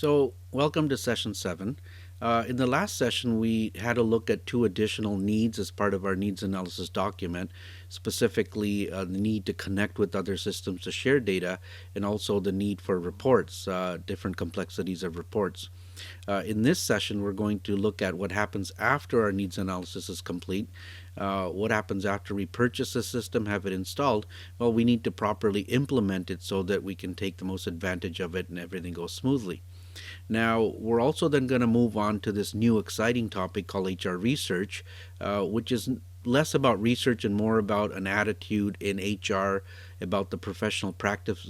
Welcome to session 7. In the last session, we had a look at two additional needs as part of our needs analysis document, specifically the need to connect with other systems to share data, and also the need for reports, different complexities of reports. In this session, we're going to look at what happens after our needs analysis is complete. What happens after we purchase a system, have it installed? Well, we need to properly implement it so that we can take the most advantage of it and everything goes smoothly. Now, we're also then going to move on to this new exciting topic called HR research, which is less about research and more about an attitude in HR, about the professional practice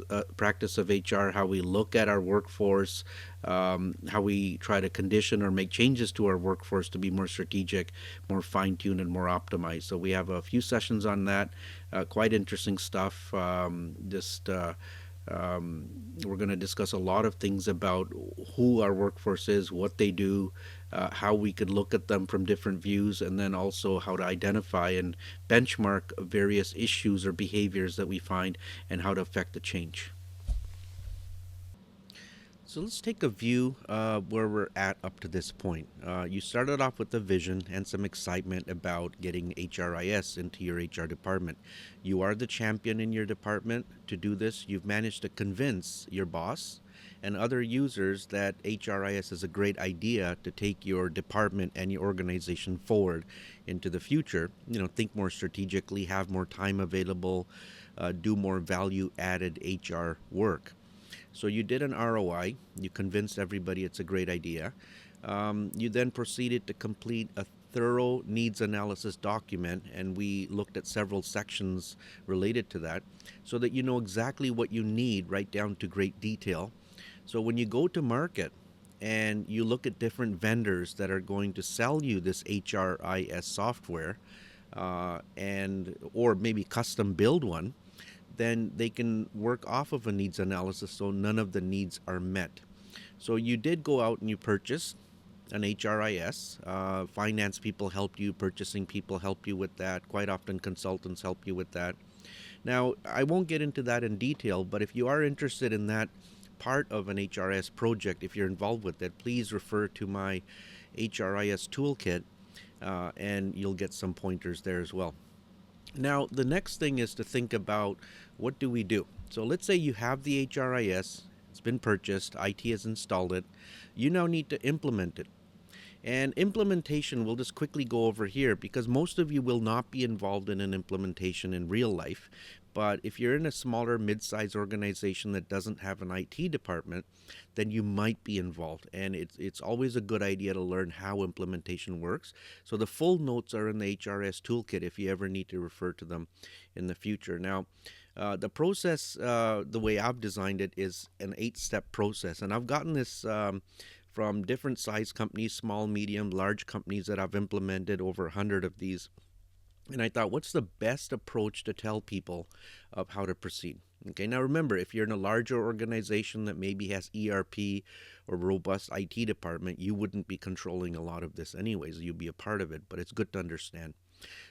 of HR, how we look at our workforce, how we try to condition or make changes to our workforce to be more strategic, more fine tuned, and more optimized. So we have a few sessions on that. Quite interesting stuff. We're going to discuss a lot of things about who our workforce is, what they do, how we could look at them from different views, and then also how to identify and benchmark various issues or behaviors that we find and how to affect the change. So let's take a view where we're at up to this point. You started off with a vision and some excitement about getting HRIS into your HR department. You are the champion in your department to do this. You've managed to convince your boss and other users that HRIS is a great idea to take your department and your organization forward into the future. Think more strategically, have more time available, do more value added HR work. So you did an ROI, you convinced everybody it's a great idea. You then proceeded to complete a thorough needs analysis document, and we looked at several sections related to that so that you know exactly what you need, right down to great detail. So when you go to market and you look at different vendors that are going to sell you this HRIS software, and or maybe custom build one, then they can work off of a needs analysis so none of the needs are met. So you did go out and you purchased an HRIS. Finance people helped you, purchasing people help you with that. Quite often consultants help you with that. Now, I won't get into that in detail, but if you are interested in that part of an HRS project, if you're involved with it, please refer to my HRIS toolkit, and you'll get some pointers there as well. Now, the next thing is to think about what do we do? So let's say you have the HRIS, it's been purchased, IT has installed it. You now need to implement it. And implementation, we'll just quickly go over here because most of you will not be involved in an implementation in real life. But if you're in a smaller mid-sized organization that doesn't have an IT department, then you might be involved. And it's always a good idea to learn how implementation works. So the full notes are in the HRS toolkit if you ever need to refer to them in the future. Now, the process, the way I've designed it, is an 8-step process. And I've gotten this from different size companies, small, medium, large companies that I've implemented over 100 of these. And I thought, what's the best approach to tell people of how to proceed? Okay, now remember, if you're in a larger organization that maybe has ERP or robust IT department, you wouldn't be controlling a lot of this anyways. You'd be a part of it, but it's good to understand.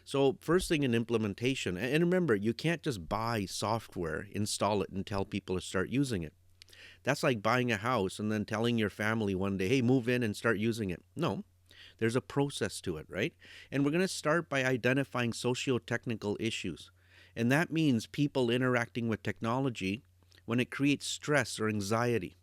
So first thing in implementation, and remember, you can't just buy software, install it, and tell people to start using it. That's like buying a house and then telling your family one day, hey, move in and start using it. No, there's a process to it, right? And we're going to start by identifying socio-technical issues. And that means people interacting with technology when it creates stress or anxiety,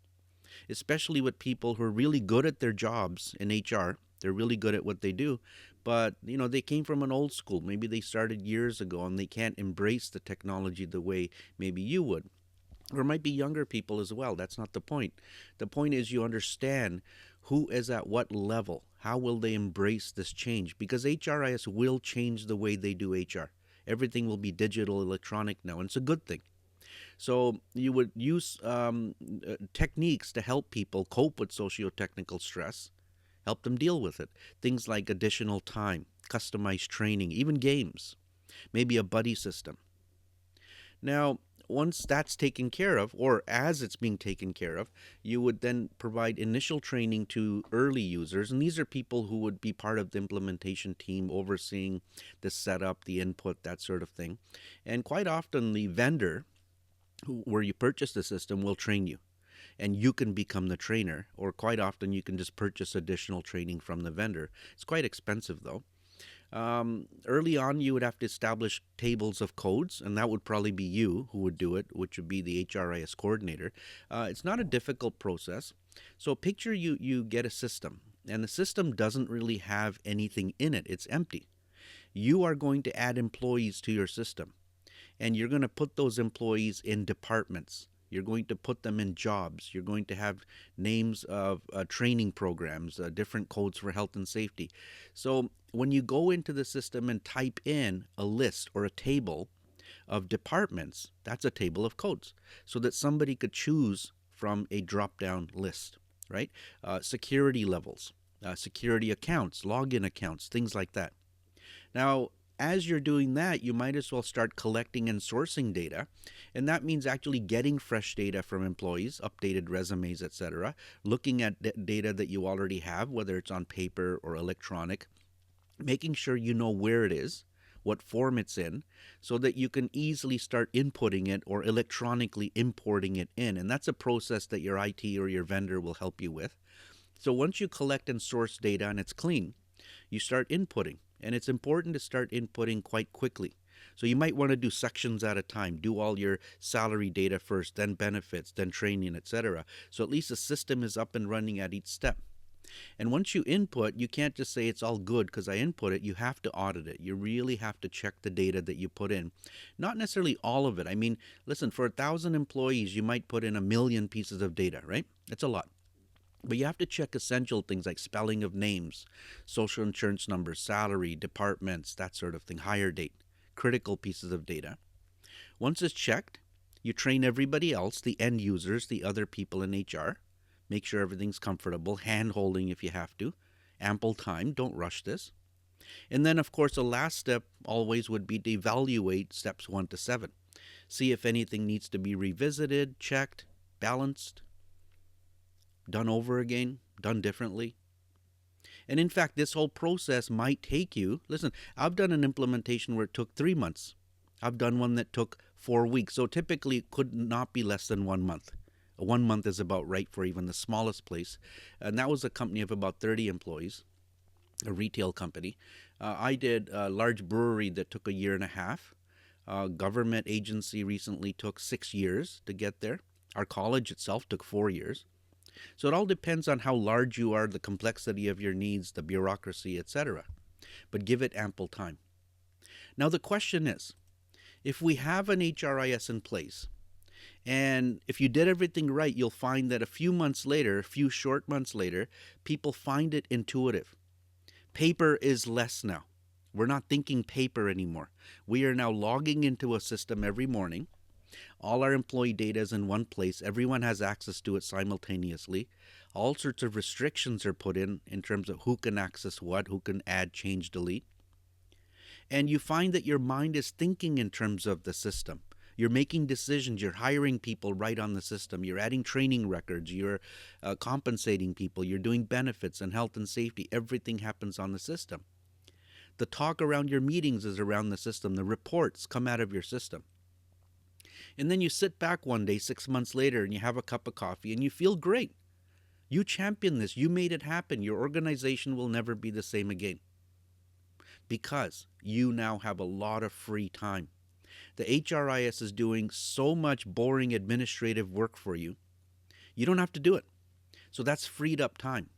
especially with people who are really good at their jobs in HR. They're really good at what they do, but they came from an old school. Maybe they started years ago and they can't embrace the technology the way maybe you would. Or it might be younger people as well. That's not the point. The point is you understand who is at what level. How will they embrace this change? Because HRIS will change the way they do HR. Everything will be digital, electronic now, and it's a good thing. So you would use techniques to help people cope with socio-technical stress, help them deal with it. Things like additional time, customized training, even games, maybe a buddy system. Now, once that's taken care of, or as it's being taken care of, you would then provide initial training to early users. And these are people who would be part of the implementation team overseeing the setup, the input, that sort of thing. And quite often the vendor where you purchase the system will train you. and you can become the trainer, or quite often you can just purchase additional training from the vendor. It's quite expensive though. Early on, you would have to establish tables of codes, and that would probably be you who would do it, which would be the HRIS coordinator. It's not a difficult process. So picture you get a system, and the system doesn't really have anything in it. It's empty. You are going to add employees to your system, and you're going to put those employees in departments. You're going to put them in jobs. You're going to have names of training programs, different codes for health and safety. So when you go into the system and type in a list or a table of departments, that's a table of codes, so that somebody could choose from a drop-down list, right? Security levels, security accounts, login accounts, things like that. Now, as you're doing that, you might as well start collecting and sourcing data. And that means actually getting fresh data from employees, updated resumes, etc., looking at data that you already have, whether it's on paper or electronic, making sure you know where it is, what form it's in, so that you can easily start inputting it or electronically importing it in. And that's a process that your IT or your vendor will help you with. So once you collect and source data and it's clean, you start inputting. And it's important to start inputting quite quickly. So you might want to do sections at a time. Do all your salary data first, then benefits, then training, etc. So at least the system is up and running at each step. And once you input, you can't just say it's all good because I input it. You have to audit it. You really have to check the data that you put in. Not necessarily all of it. I mean, listen, for 1,000 employees, you might put in 1,000,000 pieces of data, right? That's a lot. But you have to check essential things like spelling of names, social insurance numbers, salary, departments, that sort of thing, hire date, critical pieces of data. Once it's checked, you train everybody else, the end users, the other people in HR. Make sure everything's comfortable, hand-holding if you have to, ample time, don't rush this. And then, of course, the last step always would be to evaluate steps 1 to 7. See if anything needs to be revisited, checked, balanced, done over again, done differently. And in fact, this whole process might take you, listen, I've done an implementation where it took 3 months. I've done one that took 4 weeks. So typically it could not be less than 1 month. 1 month is about right for even the smallest place. And that was a company of about 30 employees, a retail company. I did a large brewery that took 1.5 years. Government agency recently took 6 years to get there. Our college itself took 4 years. So it all depends on how large you are, the complexity of your needs, the bureaucracy, etc. But give it ample time. Now the question is, if we have an HRIS in place, and if you did everything right, you'll find that a few months later, a few short months later, people find it intuitive. Paper is less now. We're not thinking paper anymore. We are now logging into a system every morning. All our employee data is in one place. Everyone has access to it simultaneously. All sorts of restrictions are put in terms of who can access what, who can add, change, delete. And you find that your mind is thinking in terms of the system. You're making decisions. You're hiring people right on the system. You're adding training records. You're compensating people. You're doing benefits and health and safety. Everything happens on the system. The talk around your meetings is around the system. The reports come out of your system. And then you sit back one day 6 months later and you have a cup of coffee and you feel great. You championed this. You made it happen. Your organization will never be the same again because you now have a lot of free time. The HRIS is doing so much boring administrative work for you. You don't have to do it. So that's freed up time.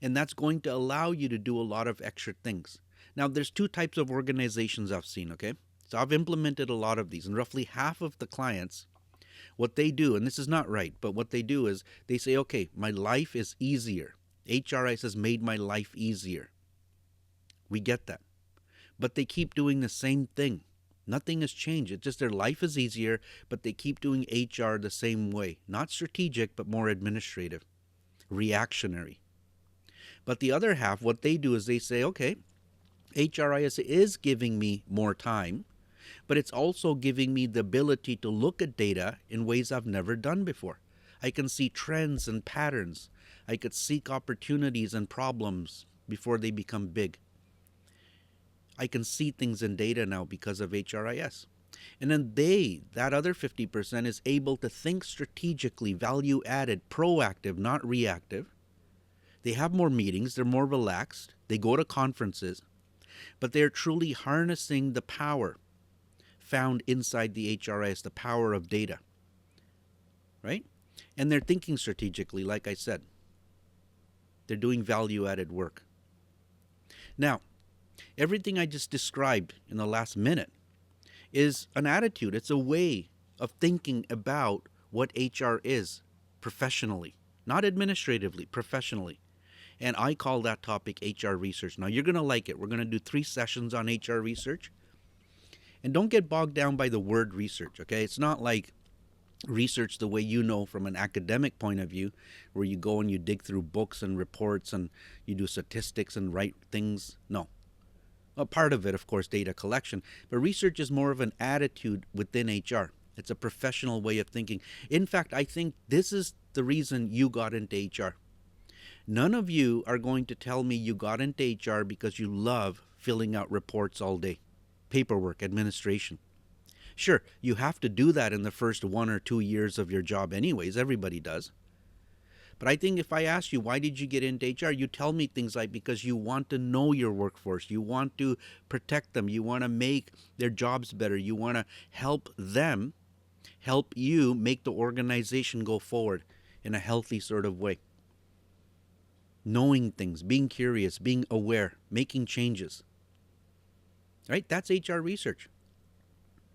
And that's going to allow you to do a lot of extra things. Now, there's 2 types of organizations I've seen, okay? So I've implemented a lot of these, and roughly half of the clients, what they do, and this is not right, but what they do is they say, okay, my life is easier. HRIS has made my life easier. We get that. But they keep doing the same thing. Nothing has changed. It's just their life is easier, but they keep doing HR the same way. Not strategic, but more administrative, reactionary. But the other half, what they do is they say, okay, HRIS is giving me more time, but it's also giving me the ability to look at data in ways I've never done before. I can see trends and patterns. I could seek opportunities and problems before they become big. I can see things in data now because of HRIS. And then that other 50% is able to think strategically, value added, proactive, not reactive. They have more meetings, they're more relaxed, they go to conferences, but they're truly harnessing the power found inside the HRIS, the power of data, right? And they're thinking strategically, like I said. They're doing value added work. Now, everything I just described in the last minute is an attitude. It's a way of thinking about what HR is professionally, not administratively, professionally. And I call that topic HR research. Now, you're going to like it. We're going to do 3 sessions on HR research. And don't get bogged down by the word research, okay? It's not like research the way you know from an academic point of view, where you go and you dig through books and reports and you do statistics and write things. No. A part of it, of course, data collection. But research is more of an attitude within HR. It's a professional way of thinking. In fact, I think this is the reason you got into HR. None of you are going to tell me you got into HR because you love filling out reports all day. Paperwork, administration. Sure, you have to do that in the first 1 or 2 years of your job anyways. Everybody does. But I think if I ask you, why did you get into HR? You tell me things like, because you want to know your workforce. You want to protect them. You want to make their jobs better. You want to help them, help you make the organization go forward in a healthy sort of way. Knowing things, being curious, being aware, making changes. Right? That's HR research.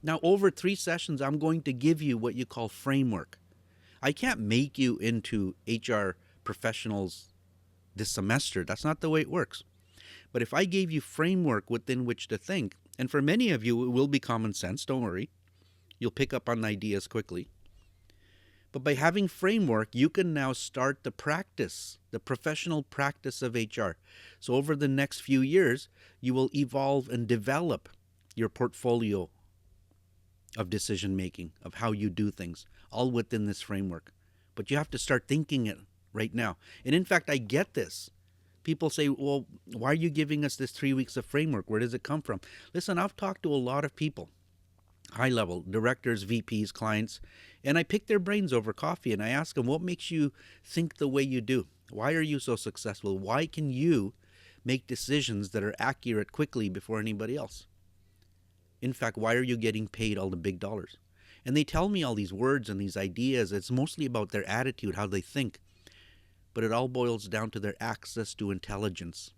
Now, over 3 sessions, I'm going to give you what you call framework. I can't make you into HR professionals this semester. That's not the way it works. But if I gave you framework within which to think, and for many of you, it will be common sense, don't worry. You'll pick up on ideas quickly. But by having framework, you can now start the practice, the professional practice of HR. So over the next few years, you will evolve and develop your portfolio of decision making, of how you do things, all within this framework. But you have to start thinking it right now. And in fact, I get this. People say, well, why are you giving us this 3 weeks of framework? Where does it come from? Listen, I've talked to a lot of people, high level, directors, VPs, clients, and I pick their brains over coffee and I ask them, what makes you think the way you do? Why are you so successful? Why can you make decisions that are accurate quickly before anybody else? In fact, why are you getting paid all the big dollars? And they tell me all these words and these ideas. It's mostly about their attitude, how they think. But it all boils down to their access to intelligence,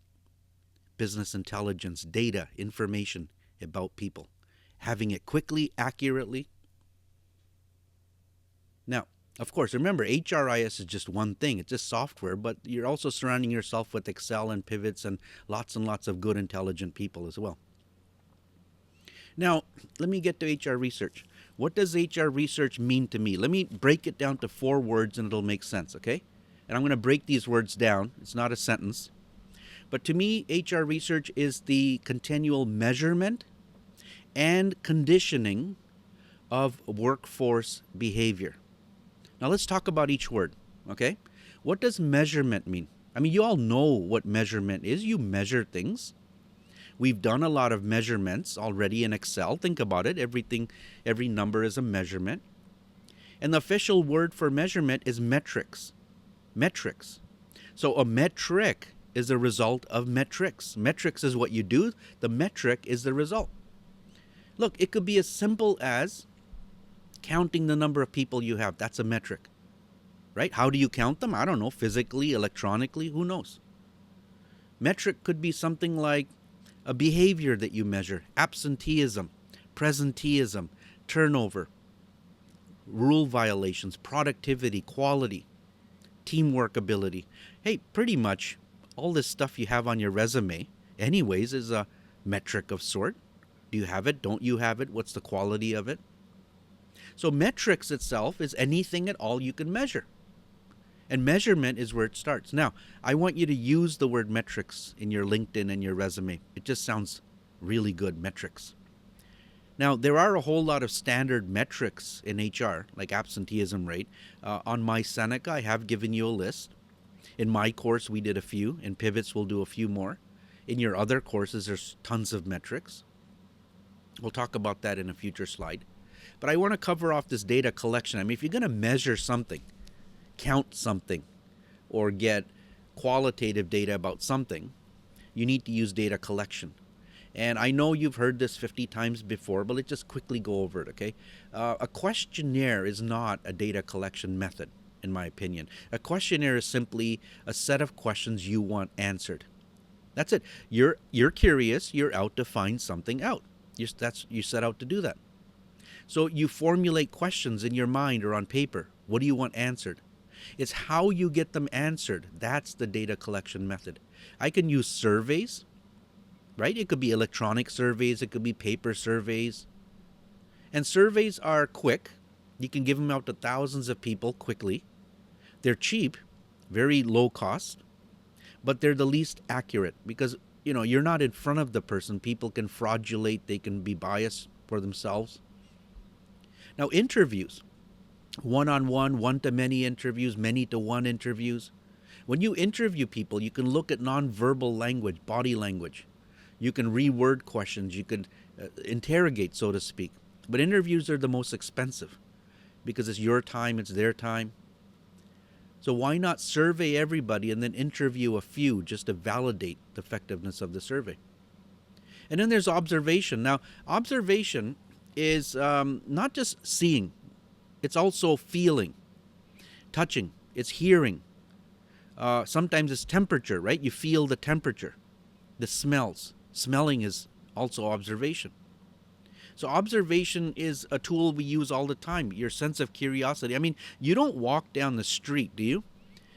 business intelligence, data, information about people. Having it quickly, accurately. Now, of course, remember, HRIS is just one thing. It's just software, but you're also surrounding yourself with Excel and pivots and lots of good, intelligent people as well. Now, let me get to HR research. What does HR research mean to me? Let me break it down to 4 words and it'll make sense, okay? And I'm going to break these words down. It's not a sentence. But to me, HR research is the continual measurement and conditioning of workforce behavior. Now, let's talk about each word, okay? What does measurement mean? I mean, you all know what measurement is. You measure things. We've done a lot of measurements already in Excel. Think about it. Every number is a measurement. And the official word for measurement is metrics. Metrics. So a metric is a result of metrics. Metrics is what you do. The metric is the result. Look, it could be as simple as counting the number of people you have. That's a metric. Right? How do you count them? I don't know. Physically, electronically, who knows? Metric could be something like a behavior that you measure, absenteeism, presenteeism, turnover, rule violations, productivity, quality, teamwork ability. Hey, pretty much all this stuff you have on your resume anyways is a metric of sort. Do you have it? Don't you have it? What's the quality of it? So metrics itself is anything at all you can measure. And measurement is where it starts. Now, I want you to use the word metrics in your LinkedIn and your resume. It just sounds really good, metrics. Now, there are a whole lot of standard metrics in HR, like absenteeism rate. On my Seneca, I have given you a list. In my course, we did a few. In Pivots, we'll do a few more. In your other courses, there's tons of metrics. We'll talk about that in a future slide. But I want to cover off this data collection. I mean, if you're going to measure something, count something, or get qualitative data about something, you need to use data collection. And I know you've heard this 50 times before, but let's just quickly go over it, okay? A questionnaire is not a data collection method, in my opinion. A questionnaire is simply a set of questions you want answered. That's it. You're curious. You're out to find something out. You set out to do that. So you formulate questions in your mind or on paper. What do you want answered? It's how you get them answered. That's the data collection method. I can use surveys, right? It could be electronic surveys. It could be paper surveys. And surveys are quick. You can give them out to thousands of people quickly. They're cheap, very low cost, but they're the least accurate because, you're not in front of the person. People can fraudulate. They can be biased for themselves. Now, interviews, one-on-one, one-to-many interviews, many-to-one interviews. When you interview people, you can look at nonverbal language, body language. You can reword questions. You can interrogate, so to speak. But interviews are the most expensive because it's your time, it's their time. So why not survey everybody and then interview a few just to validate the effectiveness of the survey? And then there's observation. Now, observation is not just seeing. It's also feeling, touching, it's hearing. Sometimes it's temperature, right? You feel the temperature, the smells. Smelling is also observation. So observation is a tool we use all the time, your sense of curiosity. I mean, you don't walk down the street, do you,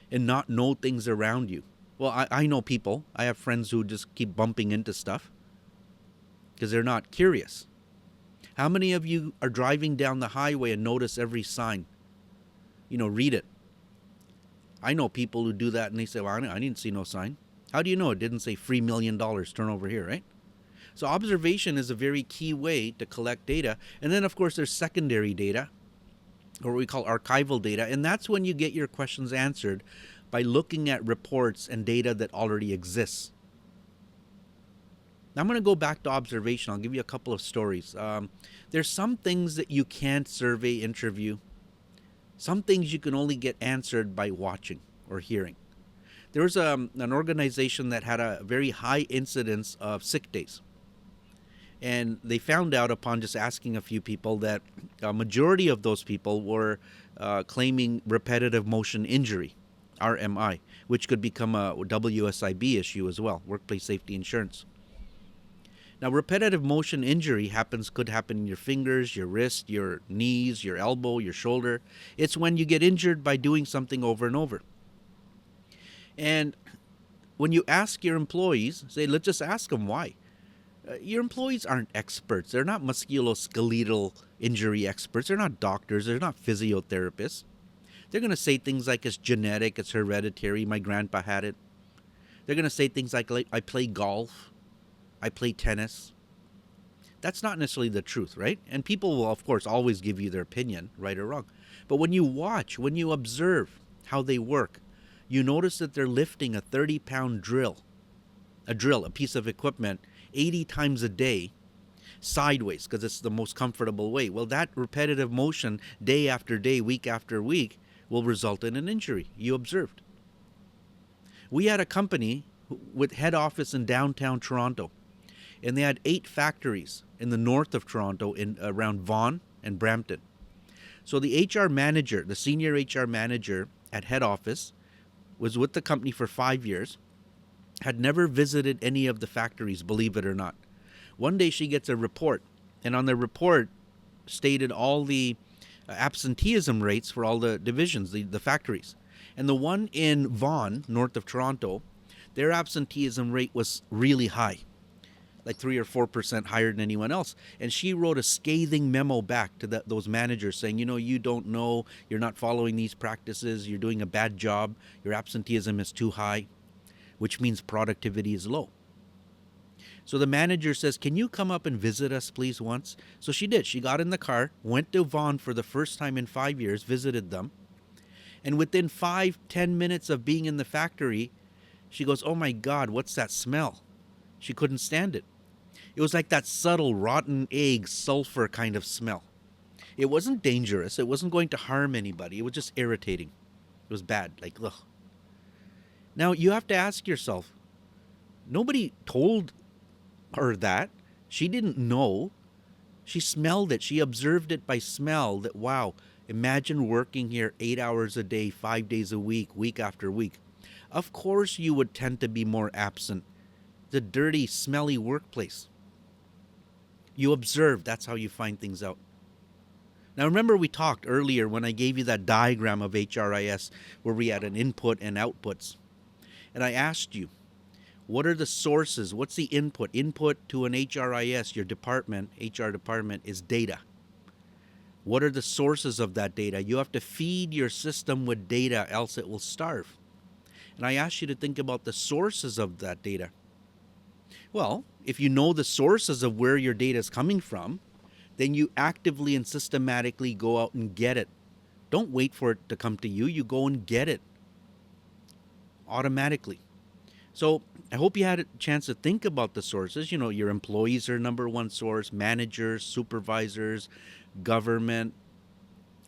and not know things around you? Well, I know people. I have friends who just keep bumping into stuff because they're not curious. How many of you are driving down the highway and notice every sign? Read it. I know people who do that and they say, well, I didn't see no sign. How do you know? It didn't say $3 million, turn over here, right? So observation is a very key way to collect data. And then, of course, there's secondary data, or what we call archival data. And that's when you get your questions answered by looking at reports and data that already exists. Now I'm going to go back to observation. I'll give you a couple of stories. There's some things that you can't survey, interview. Some things you can only get answered by watching or hearing. There was an organization that had a very high incidence of sick days. And they found out upon just asking a few people that a majority of those people were claiming repetitive motion injury, RMI, which could become a WSIB issue as well, workplace safety insurance. Now, repetitive motion injury could happen in your fingers, your wrist, your knees, your elbow, your shoulder. It's when you get injured by doing something over and over. And when you ask your employees, let's just ask them why. Your employees aren't experts. They're not musculoskeletal injury experts. They're not doctors. They're not physiotherapists. They're going to say things like it's genetic, it's hereditary, my grandpa had it. They're going to say things like I play golf, I play tennis. That's not necessarily the truth, right? And people will, of course, always give you their opinion, right or wrong. But when you watch, when you observe how they work, you notice that they're lifting a 30-pound drill, a piece of equipment, 80 times a day, sideways, because it's the most comfortable way. Well, that repetitive motion, day after day, week after week, will result in an injury. You observed. We had a company with head office in downtown Toronto, and they had 8 factories in the north of Toronto, around Vaughan and Brampton. So the HR manager, the senior HR manager at head office, was with the company for 5 years, had never visited any of the factories, believe it or not. One day she gets a report, and on the report stated all the absenteeism rates for all the divisions, the factories. And the one in Vaughan, north of Toronto, their absenteeism rate was really high, like 3 or 4% higher than anyone else. And she wrote a scathing memo back to those managers saying, you don't know, you're not following these practices, you're doing a bad job, your absenteeism is too high, which means productivity is low. So the manager says, can you come up and visit us, please, once? So she did. She got in the car, went to Vaughan for the first time in 5 years, visited them. And within 5-10 minutes of being in the factory, she goes, oh my God, what's that smell? She couldn't stand it. It was like that subtle rotten egg sulfur kind of smell. It wasn't dangerous. It wasn't going to harm anybody. It was just irritating. It was bad. Like, ugh. Now you have to ask yourself, nobody told her that. She didn't know. She smelled it. She observed it by smell that, wow, imagine working here 8 hours a day, 5 days a week after week. Of course you would tend to be more absent. The dirty, smelly workplace. You observe. That's how you find things out. Now remember we talked earlier when I gave you that diagram of HRIS where we had an input and outputs. And I asked you, what are the sources? What's the input? Input to an HRIS, your department, HR department, is data. What are the sources of that data? You have to feed your system with data, else it will starve. And I asked you to think about the sources of that data. Well, if you know the sources of where your data is coming from, then you actively and systematically go out and get it. Don't wait for it to come to you. You go and get it automatically. So I hope you had a chance to think about the sources. You know, your employees are number one source, managers, supervisors, government,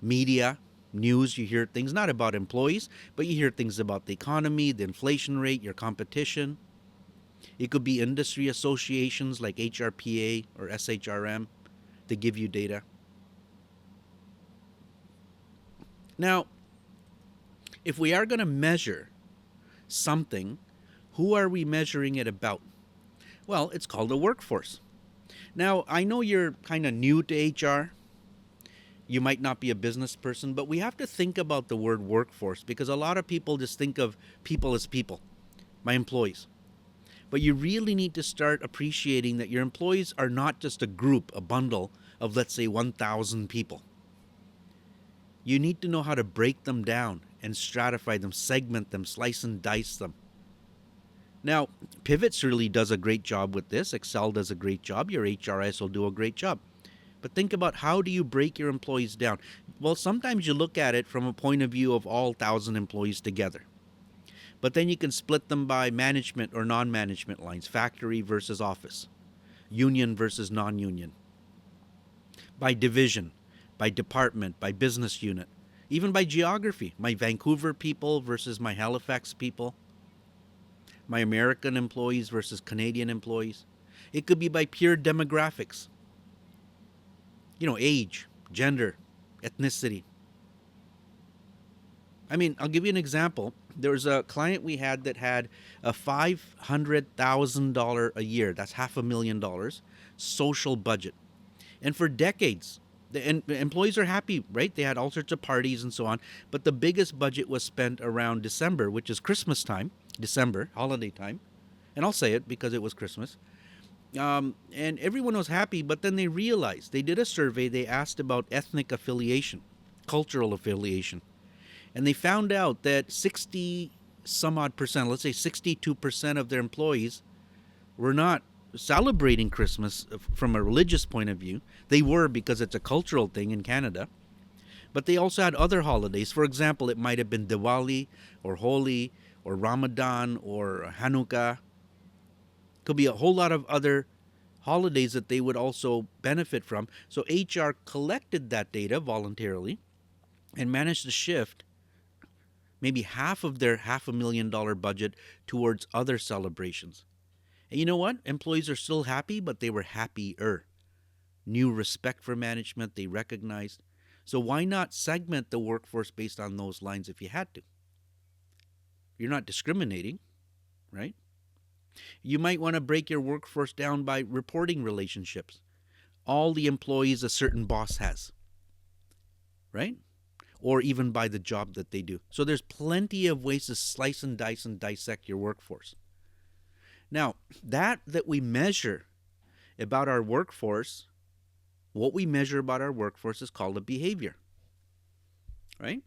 media, news. You hear things not about employees, but you hear things about the economy, the inflation rate, your competition. It could be industry associations like HRPA or SHRM to give you data. Now, if we are going to measure something, who are we measuring it about? Well, it's called a workforce. Now, I know you're kind of new to HR. You might not be a business person, but we have to think about the word workforce because a lot of people just think of people as people, my employees. But you really need to start appreciating that your employees are not just a group, a bundle of, let's say, 1,000 people. You need to know how to break them down and stratify them, segment them, slice and dice them. Now, Pivots really does a great job with this. Excel does a great job. Your HRS will do a great job. But think about, how do you break your employees down? Well, sometimes you look at it from a point of view of all 1,000 employees together. But then you can split them by management or non-management lines, factory versus office, union versus non-union, by division, by department, by business unit, even by geography, my Vancouver people versus my Halifax people, my American employees versus Canadian employees. It could be by pure demographics, age, gender, ethnicity. I mean, I'll give you an example. There was a client we had that had a $500,000 a year, that's $500,000, social budget. And for decades, the employees are happy, right? They had all sorts of parties and so on. But the biggest budget was spent around December, which is Christmas time, December, holiday time. And I'll say it because it was Christmas. And everyone was happy, but then they realized, they did a survey, they asked about ethnic affiliation, cultural affiliation. And they found out that 60 some odd percent, let's say 62% of their employees were not celebrating Christmas from a religious point of view. They were because it's a cultural thing in Canada. But they also had other holidays. For example, it might have been Diwali or Holi or Ramadan or Hanukkah. Could be a whole lot of other holidays that they would also benefit from. So HR collected that data voluntarily and managed to shift maybe half of their $500,000 budget towards other celebrations. And you know what? Employees are still happy, but they were happier. New respect for management, they recognized. So why not segment the workforce based on those lines if you had to? You're not discriminating, right? You might want to break your workforce down by reporting relationships. All the employees a certain boss has, right? Or even by the job that they do. So there's plenty of ways to slice and dice and dissect your workforce. Now, that we measure about our workforce, what we measure about our workforce is called a behavior, right?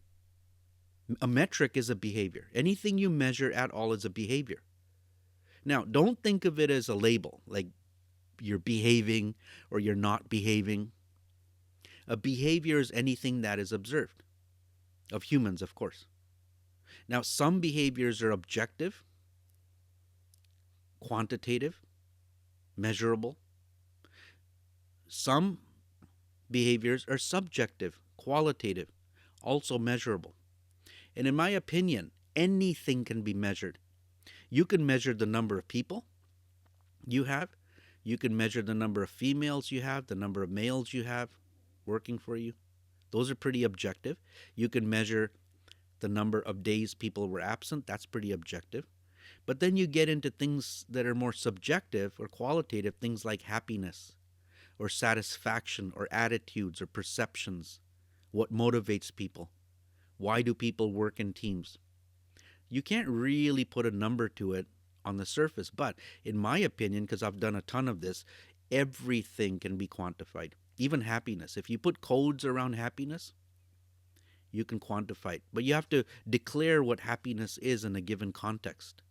A metric is a behavior. Anything you measure at all is a behavior. Now, don't think of it as a label, like you're behaving or you're not behaving. A behavior is anything that is observed. Of humans, of course. Now, some behaviors are objective, quantitative, measurable. Some behaviors are subjective, qualitative, also measurable. And in my opinion, anything can be measured. You can measure the number of people you have. You can measure the number of females you have, the number of males you have working for you. Those are pretty objective. You can measure the number of days people were absent. That's pretty objective. But then you get into things that are more subjective or qualitative, things like happiness or satisfaction or attitudes or perceptions. What motivates people? Why do people work in teams? You can't really put a number to it on the surface, but in my opinion, because I've done a ton of this, everything can be quantified, even happiness. If you put codes around happiness, you can quantify it, but you have to declare what happiness is in a given context.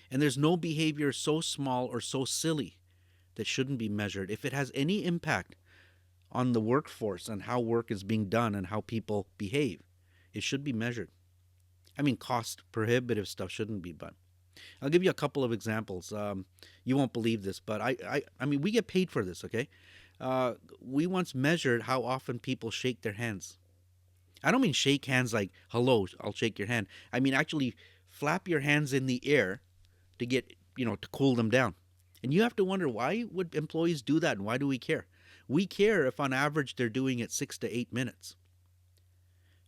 And there's no behavior so small or so silly that shouldn't be measured. If it has any impact on the workforce and how work is being done and how people behave, it should be measured. I mean, cost prohibitive stuff shouldn't be, but I'll give you a couple of examples. You won't believe this, but I mean, we get paid for this, okay? We once measured how often people shake their hands. I don't mean shake hands like, hello, I'll shake your hand. I mean, actually flap your hands in the air to get, to cool them down. And you have to wonder, why would employees do that and why do we care? We care if on average they're doing it 6 to 8 minutes.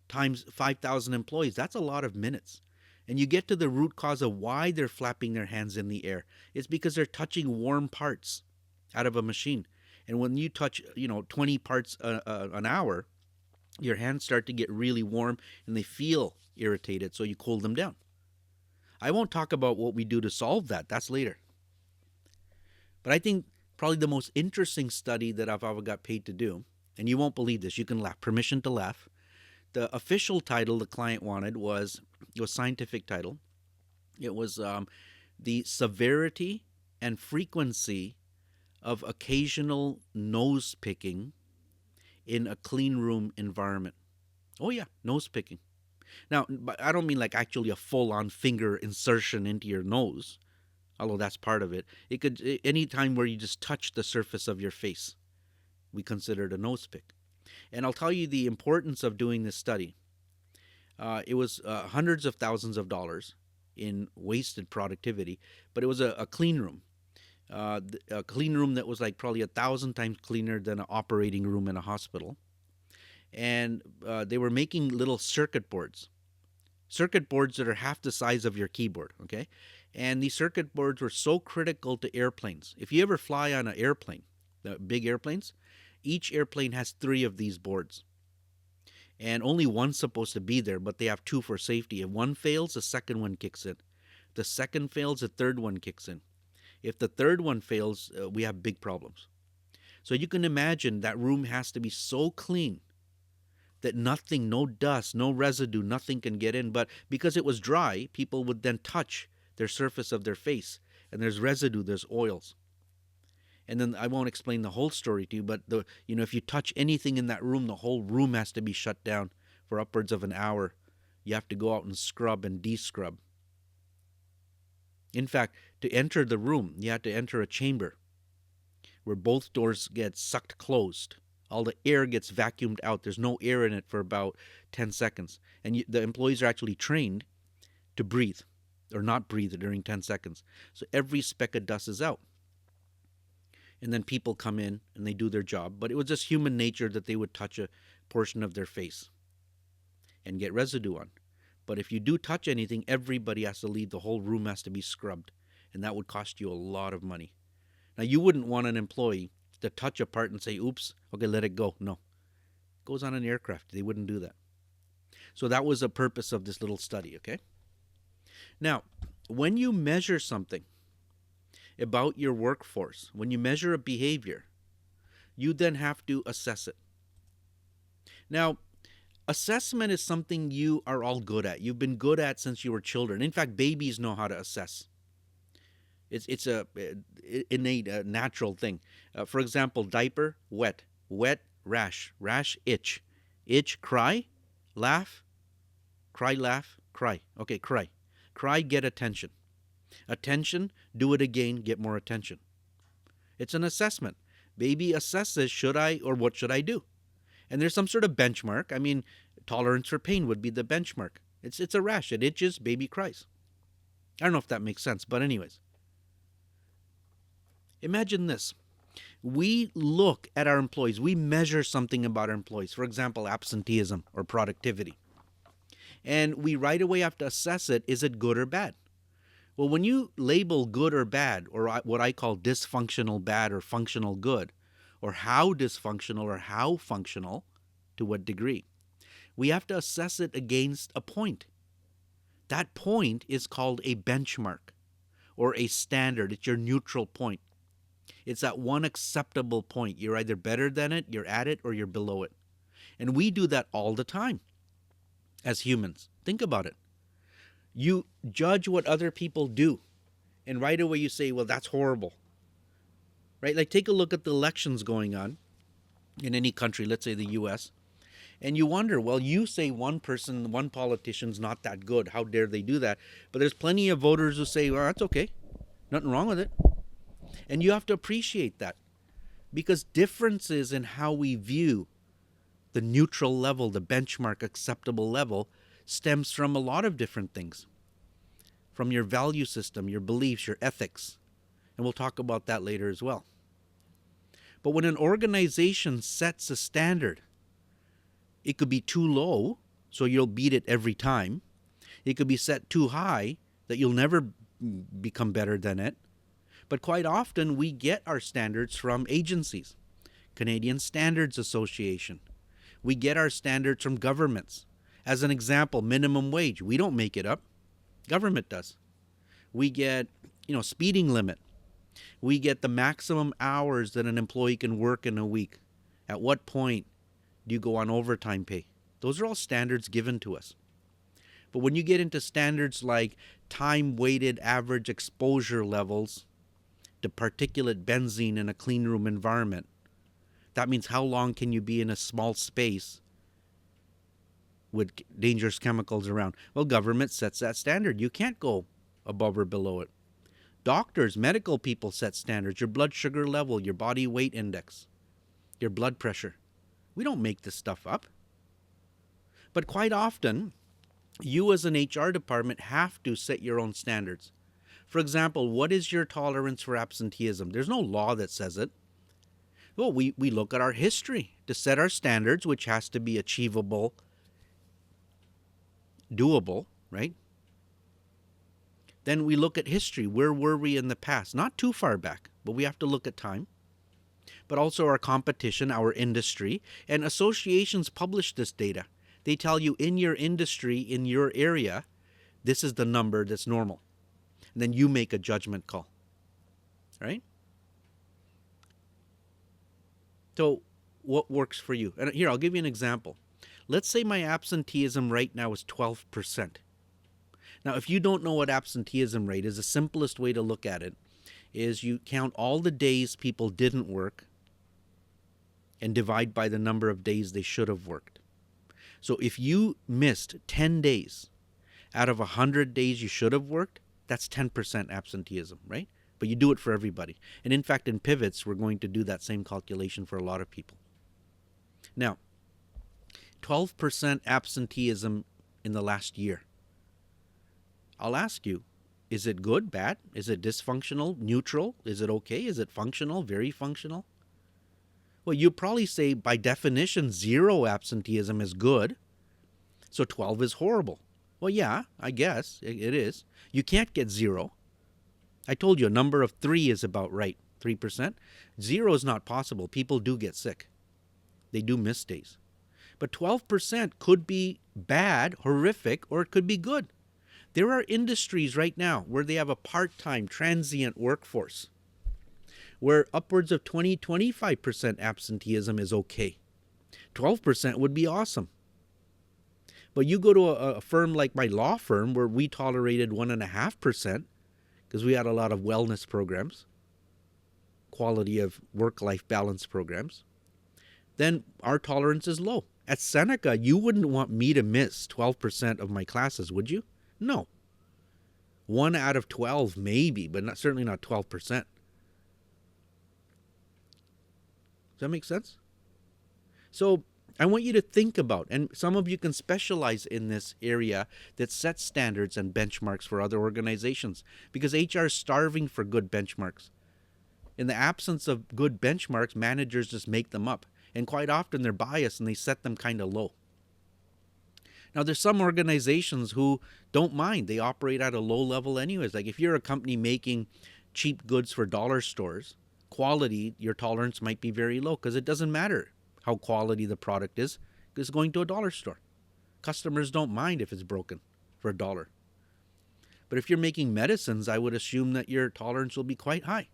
Times 5,000 employees, that's a lot of minutes. And you get to the root cause of why they're flapping their hands in the air. It's because they're touching warm parts out of a machine. And when you touch, 20 parts an hour, your hands start to get really warm and they feel irritated, so you cool them down. I won't talk about what we do to solve that. That's later. But I think probably the most interesting study that I've ever got paid to do, and you won't believe this, you can laugh, permission to laugh. The official title the client wanted was scientific title. It was the severity and frequency of occasional nose picking in a clean room environment. Oh yeah, nose picking. Now, I don't mean like actually a full-on finger insertion into your nose, although that's part of it. It could any time where you just touch the surface of your face, we consider it a nose pick. And I'll tell you the importance of doing this study. It was hundreds of thousands of dollars in wasted productivity, but it was a clean room. A clean room that was like probably 1,000 times cleaner than an operating room in a hospital. And they were making little circuit boards that are half the size of your keyboard, okay? And these circuit boards were so critical to airplanes. If you ever fly on an airplane, the big airplanes, each airplane has 3 of these boards. And only one's supposed to be there, but they have 2 for safety. If one fails, the second one kicks in. The second fails, the third one kicks in. If the third one fails, we have big problems. So you can imagine that room has to be so clean that nothing, no dust, no residue, nothing can get in. But because it was dry, people would then touch their surface of their face. And there's residue, there's oils. And then I won't explain the whole story to you, but if you touch anything in that room, the whole room has to be shut down for upwards of an hour. You have to go out and scrub and de-scrub. In fact, to enter the room, you have to enter a chamber where both doors get sucked closed. All the air gets vacuumed out. There's no air in it for about 10 seconds. And the employees are actually trained to breathe or not breathe during 10 seconds. So every speck of dust is out. And then people come in and they do their job. But it was just human nature that they would touch a portion of their face and get residue on. But if you do touch anything, everybody has to leave. The whole room has to be scrubbed. And that would cost you a lot of money. Now, you wouldn't want an employee to touch a part and say, oops, okay, let it go. No. It goes on an aircraft. They wouldn't do that. So that was the purpose of this little study, okay? Now, when you measure something about your workforce, when you measure a behavior, you then have to assess it. Now, assessment is something you are all good at. You've been good at since you were children. In fact, babies know how to assess. It's a innate, natural thing. For example, diaper, wet. Wet, rash. Rash, itch. Itch, cry. Laugh. Cry, laugh. Cry. Okay, cry. Cry, get attention. Attention, do it again, get more attention. It's an assessment. Baby assesses, should I or what should I do? And there's some sort of benchmark. I mean, tolerance for pain would be the benchmark. It's a rash. It itches, baby cries. I don't know if that makes sense, but anyways. Imagine this. We look at our employees. We measure something about our employees. For example, absenteeism or productivity. And we right away have to assess it. Is it good or bad? Well, when you label good or bad, or what I call dysfunctional bad or functional good, or how dysfunctional or how functional, to what degree, we have to assess it against a point. That point is called a benchmark or a standard. It's your neutral point. It's that one acceptable point. You're either better than it, you're at it, or you're below it. And we do that all the time as humans. Think about it. You judge what other people do, and right away you say, well, that's horrible. Right? Like, take a look at the elections going on in any country, let's say the US, and you wonder, well, you say one person, one politician's not that good. How dare they do that? But there's plenty of voters who say, well, that's okay. Nothing wrong with it. And you have to appreciate that, because differences in how we view the neutral level, the benchmark acceptable level, stems from a lot of different things. From your value system, your beliefs, your ethics. And we'll talk about that later as well. But when an organization sets a standard, it could be too low, so you'll beat it every time. It could be set too high, that you'll never become better than it. But quite often, we get our standards from agencies. Canadian Standards Association. We get our standards from governments. As an example, minimum wage. We don't make it up. Government does. We get, speeding limit. We get the maximum hours that an employee can work in a week. At what point do you go on overtime pay? Those are all standards given to us. But when you get into standards like time-weighted average exposure levels to particulate benzene in a clean room environment, that means how long can you be in a small space with dangerous chemicals around? Well, government sets that standard. You can't go above or below it. Doctors, medical people set standards. Your blood sugar level, your body weight index, your blood pressure. We don't make this stuff up. But quite often, you as an HR department have to set your own standards. For example, what is your tolerance for absenteeism? There's no law that says it. Well, we look at our history to set our standards, which has to be achievable, doable, right? Then we look at history. Where were we in the past? Not too far back, but we have to look at time. But also our competition, our industry, and associations publish this data. They tell you in your industry, in your area, this is the number that's normal. And then you make a judgment call, right? So what works for you? And here, I'll give you an example. Let's say my absenteeism right now is 12%. Now, if you don't know what absenteeism rate is, the simplest way to look at it is you count all the days people didn't work and divide by the number of days they should have worked. So if you missed 10 days out of 100 days you should have worked, that's 10% absenteeism, right? But you do it for everybody. And in fact, in pivots, we're going to do that same calculation for a lot of people. Now, 12% absenteeism in the last year. I'll ask you, is it good, bad? Is it dysfunctional, neutral? Is it okay? Is it functional, very functional? Well, you probably say by definition, 0 absenteeism is good. So 12 is horrible. Well, yeah, I guess it is. You can't get 0. I told you a number of 3 is about right, 3%. 0 is not possible. People do get sick. They do miss days. But 12% could be bad, horrific, or it could be good. There are industries right now where they have a part-time, transient workforce, where upwards of 20-25% absenteeism is okay. 12% would be awesome. But you go to a firm like my law firm where we tolerated 1.5% because we had a lot of wellness programs, quality of work-life balance programs, then our tolerance is low. At Seneca, you wouldn't want me to miss 12% of my classes, would you? No. 1 out of 12 maybe, but certainly not 12%. Does that make sense? So I want you to think about, and some of you can specialize in this area that sets standards and benchmarks for other organizations, because HR is starving for good benchmarks. In the absence of good benchmarks, managers just make them up. And quite often they're biased and they set them kind of low. Now, there's some organizations who don't mind. They operate at a low level anyways. Like if you're a company making cheap goods for dollar stores, quality, your tolerance might be very low because it doesn't matter how quality the product is. It's going to a dollar store. Customers don't mind if it's broken for $1. But if you're making medicines, I would assume that your tolerance will be quite high.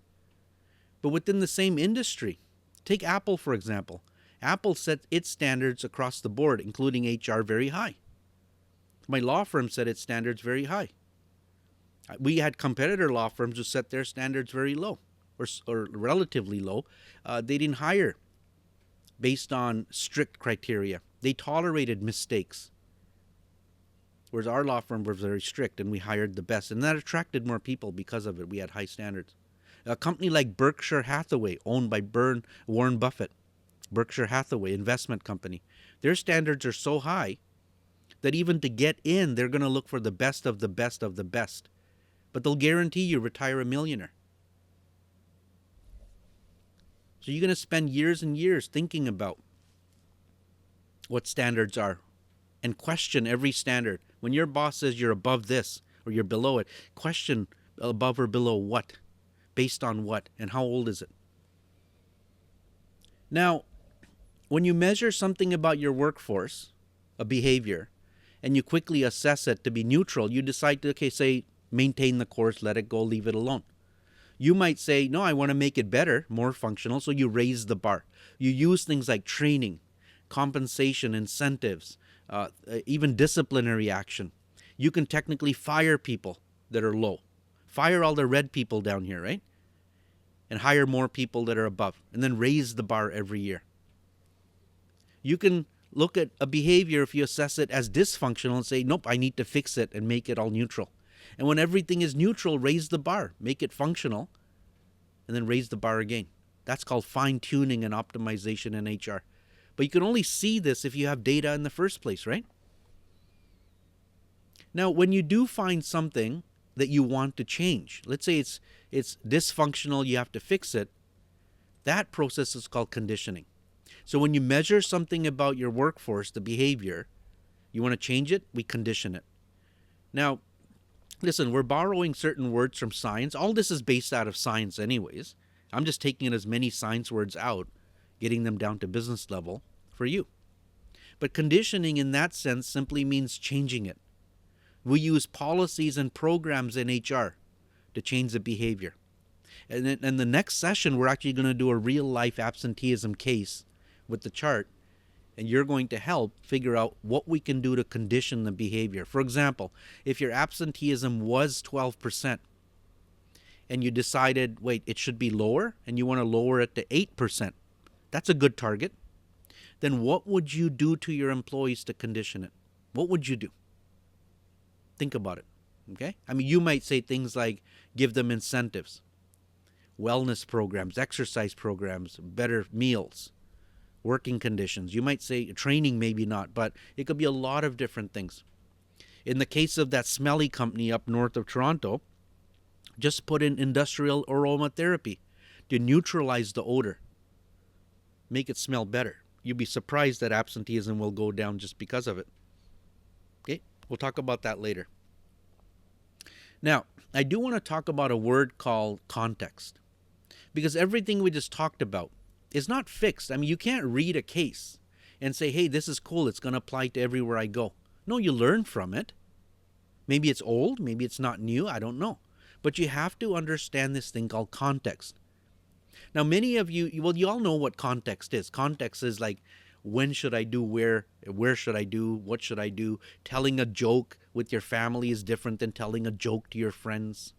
But within the same industry, take Apple, for example. Apple set its standards across the board, including HR, very high. My law firm set its standards very high. We had competitor law firms who set their standards very low, or relatively low. They didn't hire based on strict criteria. They tolerated mistakes. Whereas our law firm was very strict and we hired the best. And that attracted more people because of it. We had high standards. A company like Berkshire Hathaway, owned by Warren Buffett, Berkshire Hathaway investment company, their standards are so high that even to get in, they're going to look for the best of the best of the best. But they'll guarantee you retire a millionaire. So you're going to spend years and years thinking about what standards are and question every standard. When your boss says you're above this or you're below it, question above or below what? Based on what? And how old is it? Now, when you measure something about your workforce, a behavior, and you quickly assess it to be neutral, you decide to, okay, say, maintain the course, let it go, leave it alone. You might say, no, I want to make it better, more functional, so you raise the bar. You use things like training, compensation, incentives, even disciplinary action. You can technically fire people that are low. Fire all the red people down here, right? And hire more people that are above, and then raise the bar every year. You can look at a behavior if you assess it as dysfunctional and say, nope, I need to fix it and make it all neutral. And when everything is neutral, raise the bar, make it functional, and then raise the bar again. That's called fine-tuning and optimization in HR. But you can only see this if you have data in the first place, right? Now, when you do find something that you want to change, let's say it's dysfunctional, you have to fix it, that process is called conditioning. So when you measure something about your workforce, the behavior, you want to change it, we condition it. Now, listen, we're borrowing certain words from science. All this is based out of science anyways. I'm just taking as many science words out, getting them down to business level for you. But conditioning in that sense simply means changing it. We use policies and programs in HR to change the behavior. And then in the next session, we're actually going to do a real-life absenteeism case with the chart, and you're going to help figure out what we can do to condition the behavior. For example, if your absenteeism was 12% and you decided, wait, it should be lower, and you want to lower it to 8%, that's a good target. Then what would you do to your employees to condition it? What would you do? Think about it, okay? I mean, you might say things like give them incentives, wellness programs, exercise programs, better meals, working conditions. You might say training, maybe not, but it could be a lot of different things. In the case of that smelly company up north of Toronto, just put in industrial aromatherapy to neutralize the odor, make it smell better. You'd be surprised that absenteeism will go down just because of it. Okay, we'll talk about that later. Now, I do want to talk about a word called context, because everything we just talked about is not fixed. I mean, you can't read a case and say, hey, this is cool, it's going to apply to everywhere I go. No, you learn from it. Maybe it's old, maybe it's not new, I don't know. But you have to understand this thing called context. Now, many of you, well, you all know what context is. Context is like, when should I do where should I do, what should I do? Telling a joke with your family is different than telling a joke to your friends.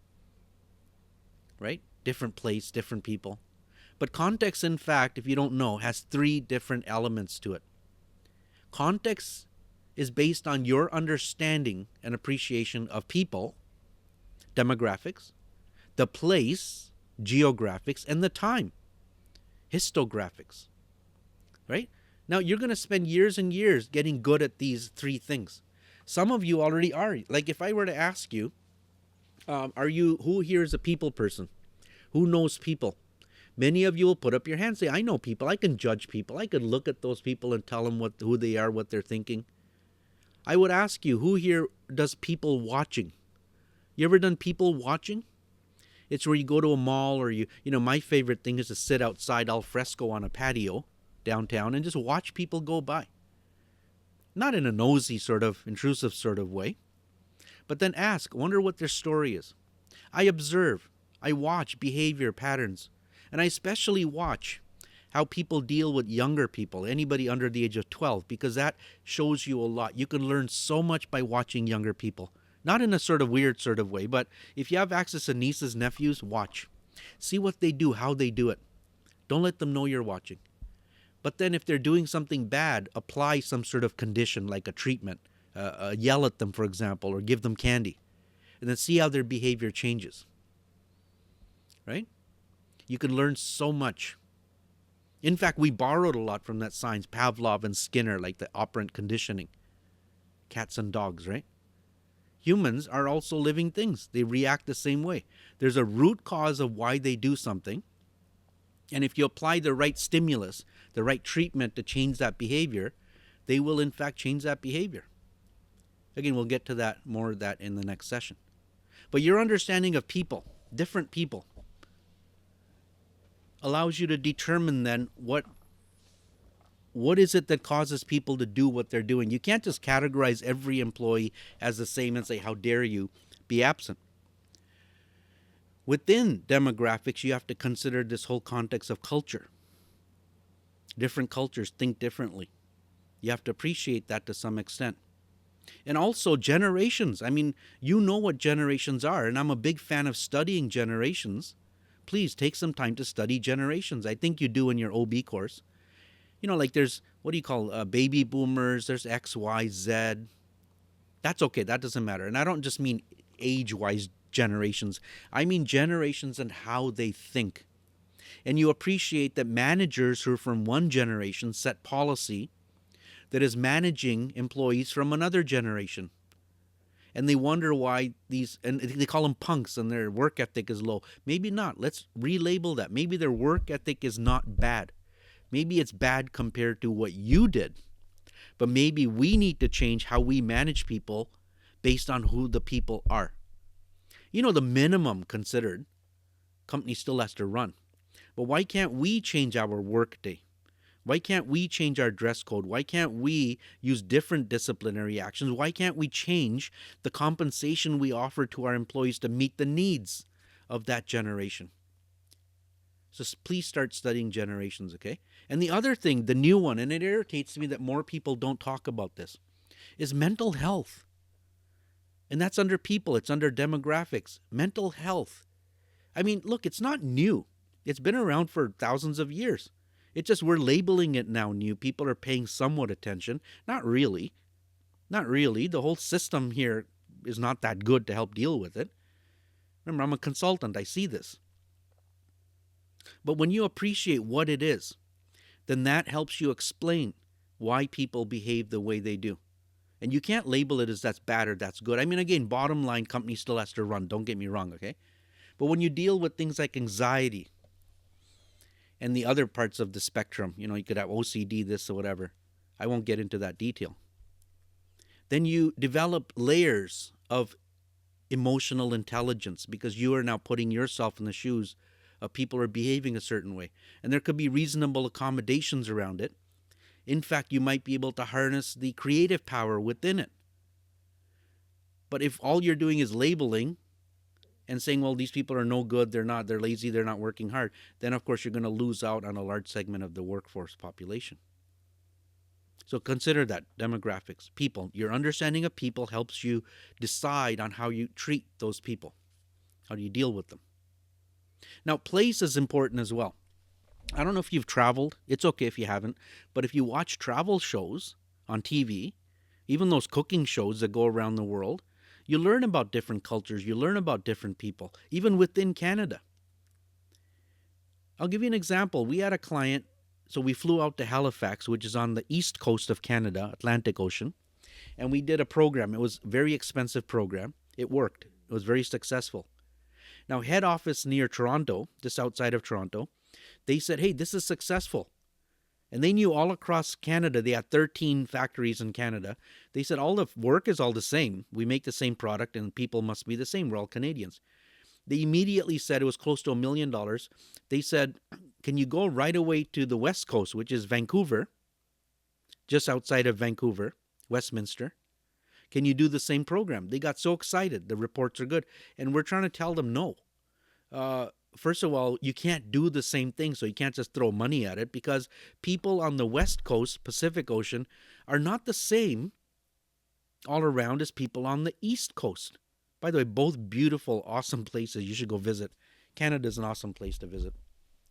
Right? Different place, different people. But context, in fact, if you don't know, has 3 different elements to it. Context is based on your understanding and appreciation of people, demographics, the place, geographics, and the time, histographics. right? Now you're going to spend years and years getting good at these three things. Some of you already are. Like if I were to ask you, who here is a people person? Who knows people? Many of you will put up your hand and say, I know people. I can judge people. I can look at those people and tell them who they are, what they're thinking. I would ask you, who here does people watching? You ever done people watching? It's where you go to a mall or my favorite thing is to sit outside al fresco on a patio downtown and just watch people go by. Not in a nosy sort of intrusive sort of way, but then wonder what their story is. I observe, I watch behavior patterns, and I especially watch how people deal with younger people, anybody under the age of 12, because that shows you a lot. You can learn so much by watching younger people. Not in a sort of weird sort of way, but if you have access to nieces, nephews, watch. See what they do, how they do it. Don't let them know you're watching. But then if they're doing something bad, apply some sort of condition like a treatment. Yell at them, for example, or give them candy. And then see how their behavior changes. Right? You can learn so much. In fact, we borrowed a lot from that science, Pavlov and Skinner, like the operant conditioning. Cats and dogs, right? Humans are also living things. They react the same way. There's a root cause of why they do something. And if you apply the right stimulus, the right treatment to change that behavior, they will in fact change that behavior. Again, we'll get to more of that in the next session. But your understanding of people, different people, allows you to determine then what is it that causes people to do what they're doing. You can't just categorize every employee as the same and say, how dare you be absent. Within demographics, you have to consider this whole context of culture. Different cultures think differently. You have to appreciate that to some extent. And also generations. I mean, you know what generations are, and I'm a big fan of studying generations. Please take some time to study generations. I think you do in your OB course. Like there's, baby boomers, there's X, Y, Z. That's okay, that doesn't matter. And I don't just mean age-wise generations. I mean generations and how they think. And you appreciate that managers who are from one generation set policy that is managing employees from another generation. And they wonder why and they call them punks and their work ethic is low. Maybe not. Let's relabel that. Maybe their work ethic is not bad. Maybe it's bad compared to what you did. But maybe we need to change how we manage people based on who the people are. The minimum considered, company still has to run. But why can't we change our work day? Why can't we change our dress code? Why can't we use different disciplinary actions? Why can't we change the compensation we offer to our employees to meet the needs of that generation? So please start studying generations, okay? And the other thing, the new one, and it irritates me that more people don't talk about this, is mental health. And that's under people, it's under demographics. Mental health. I mean, look, it's not new. It's been around for thousands of years. It's just we're labeling it now new. People are paying somewhat attention. Not really. Not really. The whole system here is not that good to help deal with it. Remember, I'm a consultant. I see this. But when you appreciate what it is, then that helps you explain why people behave the way they do. And you can't label it as that's bad or that's good. I mean, again, bottom line, company still has to run. Don't get me wrong, okay? But when you deal with things like anxiety and the other parts of the spectrum, you could have OCD, this or whatever. I won't get into that detail. Then you develop layers of emotional intelligence because you are now putting yourself in the shoes of people who are behaving a certain way. And there could be reasonable accommodations around it. In fact, you might be able to harness the creative power within it. But if all you're doing is labeling and saying, well, these people are no good, they're lazy, they're not working hard, then of course you're going to lose out on a large segment of the workforce population. So consider that, demographics, people. Your understanding of people helps you decide on how you treat those people. How do you deal with them? Now, place is important as well. I don't know if you've traveled. It's okay if you haven't. But if you watch travel shows on TV, even those cooking shows that go around the world, you learn about different cultures. You learn about different people, even within Canada. I'll give you an example. We had a client So we flew out to Halifax, which is on the east coast of Canada, Atlantic Ocean, and we did a program. It was a very expensive program. It worked. It was very successful. Now, head office near Toronto, just outside of Toronto, they said, hey, this is successful. And they knew all across Canada, they had 13 factories in Canada. They said all the work is all the same. We make the same product and people must be the same. We're all Canadians. They immediately said it was close to $1 million. They said, can you go right away to the West Coast, which is Vancouver, just outside of Vancouver, Westminster? Can you do the same program? They got so excited. The reports are good. And we're trying to tell them no. First of all, you can't do the same thing, so you can't just throw money at it, because people on the West Coast, Pacific Ocean, are not the same all around as people on the East Coast. By the way, both beautiful, awesome places you should go visit. Canada's an awesome place to visit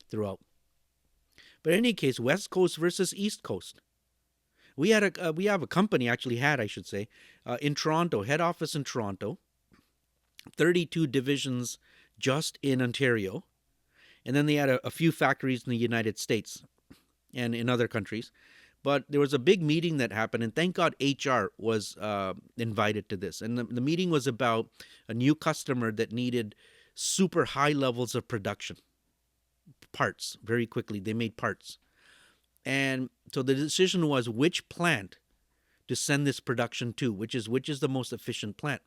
throughout. But in any case, West Coast versus East Coast. We have a company, I should say, in Toronto, head office in Toronto, 32 divisions just in Ontario, and then they had a few factories in the United States and in other countries. But there was a big meeting that happened, and thank God HR was invited to this. And the meeting was about a new customer that needed super high levels of production, parts, very quickly. They made parts. And so the decision was which plant to send this production to, which is the most efficient plant.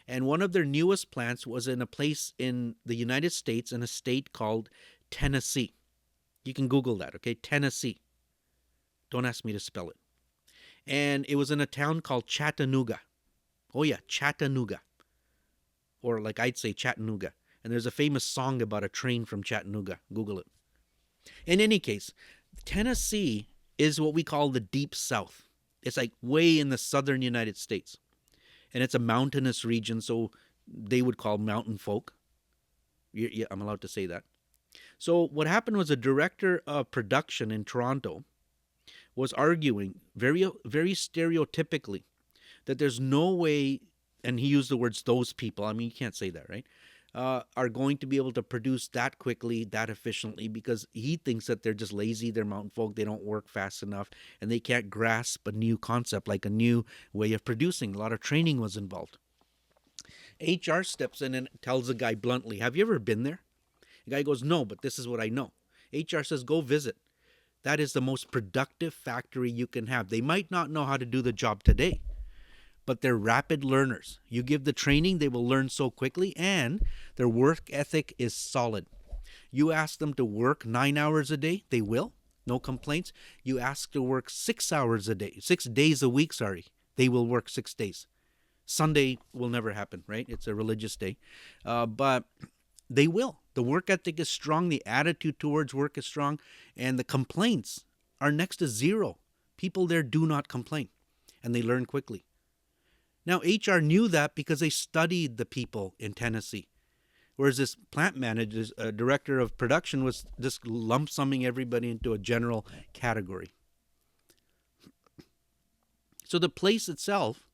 And one of their newest plants was in a place in the United States, in a state called Tennessee. You can Google that, okay? Tennessee. Don't ask me to spell it. And it was in a town called Chattanooga. Oh yeah, Chattanooga. Or like I'd say Chattanooga. And there's a famous song about a train from Chattanooga. Google it. In any case, Tennessee is what we call the Deep South. It's like way in the southern United States. And it's a mountainous region, so they would call mountain folk. Yeah, I'm allowed to say that. So what happened was a director of production in Toronto was arguing very, very stereotypically that there's no way, and he used the words those people, I mean, you can't say that, right? Are going to be able to produce that quickly, that efficiently, because he thinks that they're just lazy, they're mountain folk, they don't work fast enough, and they can't grasp a new concept, like a new way of producing. A lot of training was involved. HR steps in and tells the guy bluntly, have you ever been there? The guy goes, no, but this is what I know. HR says, go visit. That is the most productive factory you can have. They might not know how to do the job today, but they're rapid learners. You give the training, they will learn so quickly, and their work ethic is solid. You ask them to work 9 hours a day, they will, no complaints. You ask to work 6 hours a day, 6 days a week, they will work 6 days. Sunday will never happen, right? It's a religious day. But they will. The work ethic is strong, the attitude towards work is strong, and the complaints are next to zero. People there do not complain, and they learn quickly. Now, HR knew that because they studied the people in Tennessee, whereas this plant manager, director of production, was just lump summing everybody into a general category. So the place itself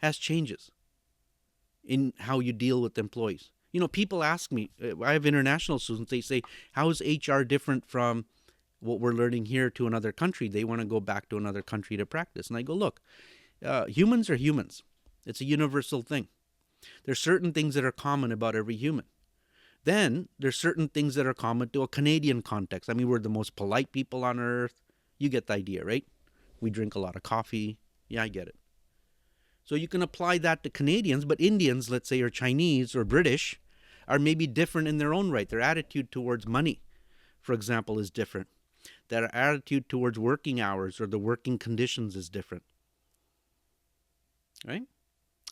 has changes in how you deal with employees. You know, people ask me, I have international students, they say, how is HR different from what we're learning here to another country? They want to go back to another country to practice. And I go, look, humans are humans. It's a universal thing. There's certain things that are common about every human. Then there's certain things that are common to a Canadian context. I mean, we're the most polite people on earth. You get the idea, right? We drink a lot of coffee. Yeah, I get it. So you can apply that to Canadians, but Indians, let's say, or Chinese or British, are maybe different in their own right. Their attitude towards money, for example, is different. Their attitude towards working hours or the working conditions is different. Right?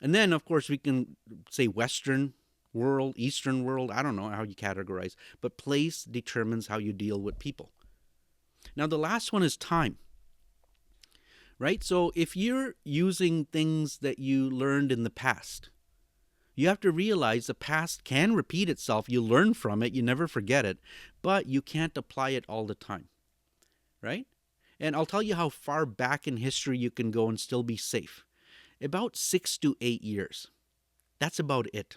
And then, of course, we can say Western world, Eastern world, I don't know how you categorize, but place determines how you deal with people. Now, the last one is time. Right? So if you're using things that you learned in the past, you have to realize the past can repeat itself. You learn from it, you never forget it, but you can't apply it all the time. Right? And I'll tell you how far back in history you can go and still be safe. About 6 to 8 years. That's about it.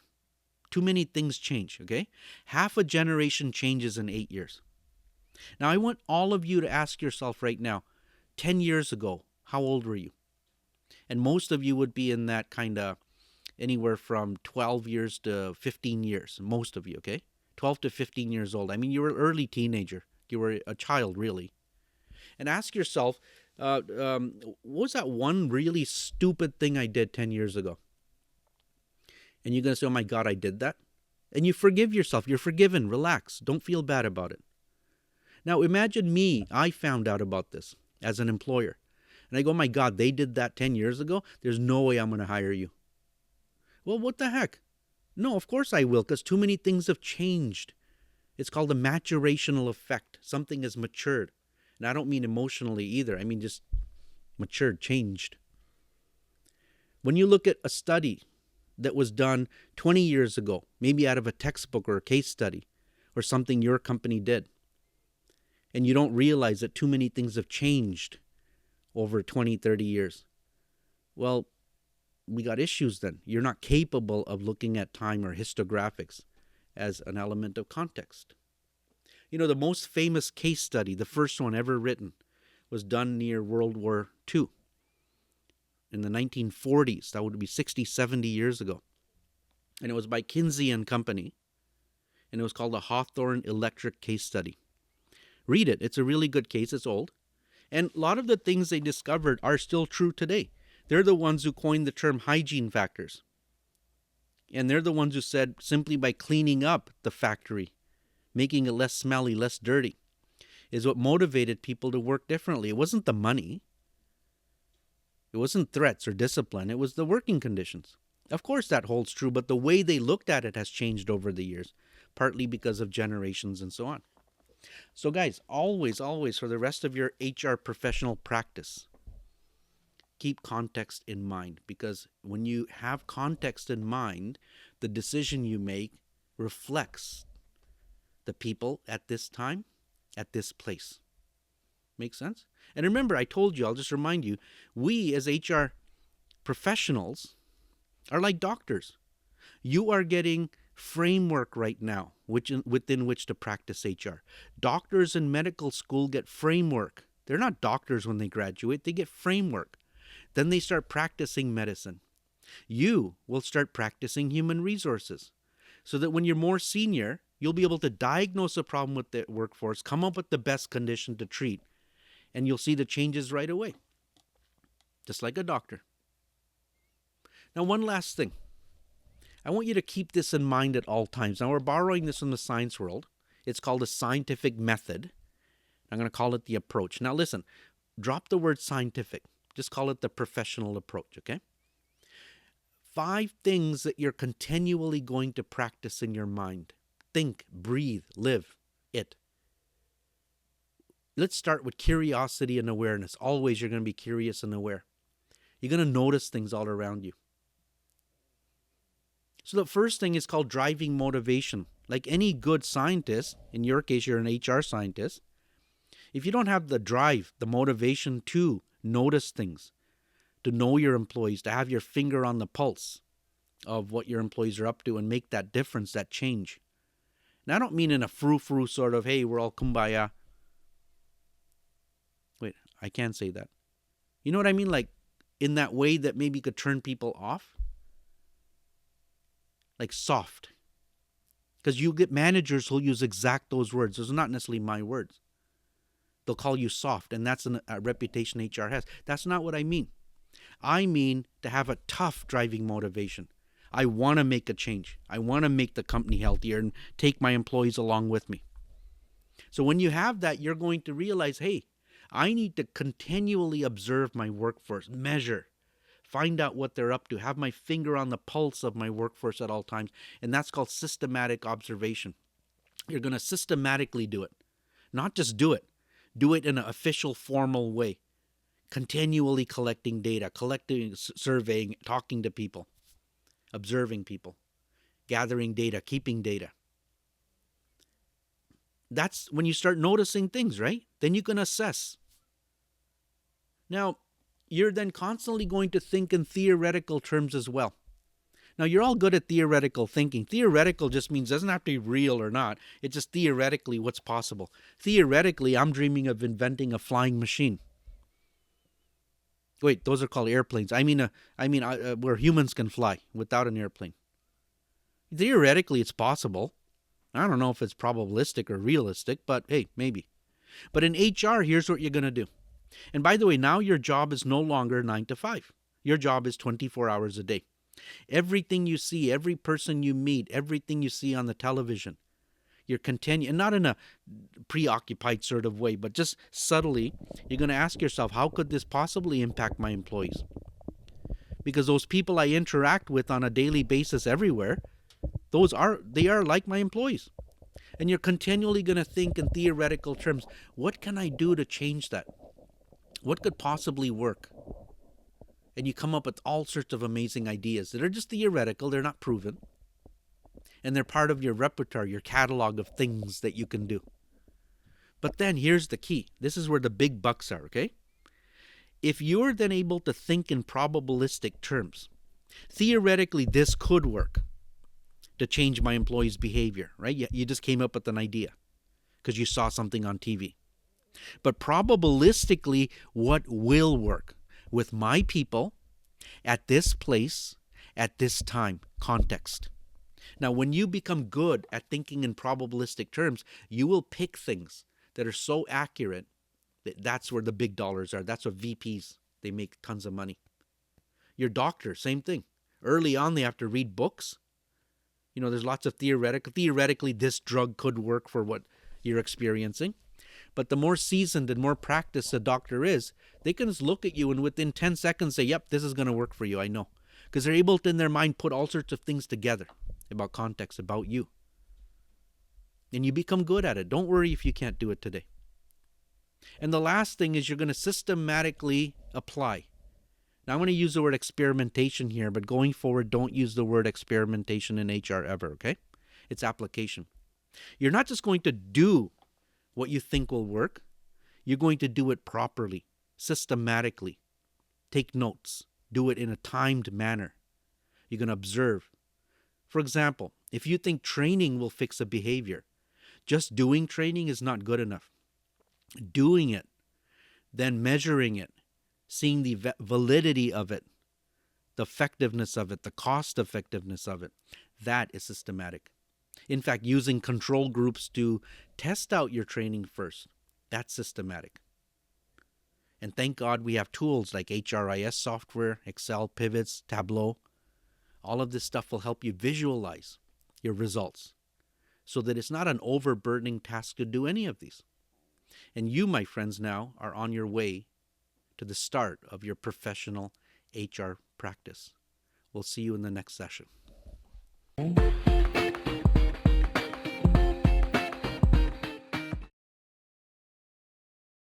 Too many things change, okay? Half a generation changes in 8 years. Now, I want all of you to ask yourself right now, 10 years ago, how old were you? And most of you would be in that kind of anywhere from 12 years to 15 years, most of you, okay? 12 to 15 years old. I mean, you were an early teenager. You were a child, really. And ask yourself, what was that one really stupid thing I did 10 years ago? And you're going to say, oh my God, I did that? And you forgive yourself. You're forgiven. Relax. Don't feel bad about it. Now, imagine me. I found out about this as an employer. And I go, oh my God, they did that 10 years ago? There's no way I'm going to hire you. Well, what the heck? No, of course I will, because too many things have changed. It's called a maturational effect. Something has matured. And I don't mean emotionally either. I mean just matured, changed. When you look at a study that was done 20 years ago, maybe out of a textbook or a case study, or something your company did, and you don't realize that too many things have changed over 20, 30 years, well, we got issues then. You're not capable of looking at time or histographics as an element of context. You know, the most famous case study, the first one ever written, was done near World War II in the 1940s. That would be 60, 70 years ago. And it was by Kinsey and Company. And it was called the Hawthorne Electric Case Study. Read it. It's a really good case. It's old. And a lot of the things they discovered are still true today. They're the ones who coined the term hygiene factors. And they're the ones who said simply by cleaning up the factory, making it less smelly, less dirty, is what motivated people to work differently. It wasn't the money. It wasn't threats or discipline. It was the working conditions. Of course that holds true, but the way they looked at it has changed over the years, partly because of generations and so on. So guys, always, for the rest of your HR professional practice, keep context in mind, because when you have context in mind, the decision you make reflects the people at this time, at this place. Make sense? And remember, I told you, I'll just remind you, we as HR professionals are like doctors. You are getting framework right now within which to practice HR. Doctors in medical school get framework. They're not doctors when they graduate, they get framework. Then they start practicing medicine. You will start practicing human resources so that when you're more senior, you'll be able to diagnose a problem with the workforce, come up with the best condition to treat, and you'll see the changes right away, just like a doctor. Now, one last thing. I want you to keep this in mind at all times. Now, we're borrowing this from the science world. It's called a scientific method. I'm going to call it the approach. Now, listen, drop the word scientific. Just call it the professional approach, okay? 5 things that you're continually going to practice in your mind. Think, breathe, live it. Let's start with curiosity and awareness. Always you're going to be curious and aware. You're going to notice things all around you. So the first thing is called driving motivation. Like any good scientist, in your case you're an HR scientist, if you don't have the drive, the motivation to notice things, to know your employees, to have your finger on the pulse of what your employees are up to and make that difference, that change. Now I don't mean in a frou-frou sort of, hey, we're all kumbaya. Wait, I can't say that. You know what I mean? Like in that way that maybe could turn people off. Like soft. Because you get managers who'll use exact those words. Those are not necessarily my words. They'll call you soft, and that's a reputation HR has. That's not what I mean. I mean to have a tough driving motivation. I want to make a change. I want to make the company healthier and take my employees along with me. So when you have that, you're going to realize, hey, I need to continually observe my workforce, measure, find out what they're up to, have my finger on the pulse of my workforce at all times. And that's called systematic observation. You're going to systematically do it. Not just do it. Do it in an official, formal way. Continually collecting data, surveying, talking to people, observing people, gathering data, keeping data. That's when you start noticing things, right? Then you can assess. Now, you're then constantly going to think in theoretical terms as well. Now, you're all good at theoretical thinking. Theoretical just means doesn't have to be real or not. It's just theoretically what's possible. Theoretically, I'm dreaming of inventing a flying machine. Wait, those are called airplanes. Where humans can fly without an airplane. Theoretically, it's possible. I don't know if it's probabilistic or realistic, but hey, maybe. But in HR, here's what you're going to do. And by the way, now your job is no longer 9 to 5. Your job is 24 hours a day. Everything you see, every person you meet, everything you see on the television, you're continuing, not in a preoccupied sort of way, but just subtly, you're going to ask yourself, how could this possibly impact my employees? Because those people I interact with on a daily basis everywhere, they are like my employees. And you're continually going to think in theoretical terms, what can I do to change that? What could possibly work? And you come up with all sorts of amazing ideas that are just theoretical, they're not proven. And they're part of your repertoire, your catalog of things that you can do. But then here's the key. This is where the big bucks are, okay? If you're then able to think in probabilistic terms, theoretically this could work to change my employees' behavior, right? You just came up with an idea because you saw something on TV. But probabilistically, what will work with my people at this place, at this time, context. Now, when you become good at thinking in probabilistic terms, you will pick things that are so accurate that that's where the big dollars are. That's what VPs, they make tons of money. Your doctor, same thing. Early on, they have to read books. There's lots of theoretically, this drug could work for what you're experiencing. But the more seasoned and more practiced a doctor is, they can just look at you and within 10 seconds say, yep, this is going to work for you, I know. Because they're able to, in their mind, put all sorts of things together about context, about you. And you become good at it. Don't worry if you can't do it today. And the last thing is you're going to systematically apply. Now, I'm going to use the word experimentation here, but going forward, don't use the word experimentation in HR ever, okay? It's application. You're not just going to do what you think will work. You're going to do it properly, systematically. Take notes. Do it in a timed manner. You're going to observe. For example, if you think training will fix a behavior, just doing training is not good enough. Doing it, then measuring it, seeing the validity of it, the effectiveness of it, the cost effectiveness of it, that is systematic. In fact, using control groups to test out your training first, that's systematic. And thank God we have tools like HRIS software, Excel, pivots, Tableau. All of this stuff will help you visualize your results so that it's not an overburdening task to do any of these. And you, my friends, now are on your way to the start of your professional HR practice. We'll see you in the next session.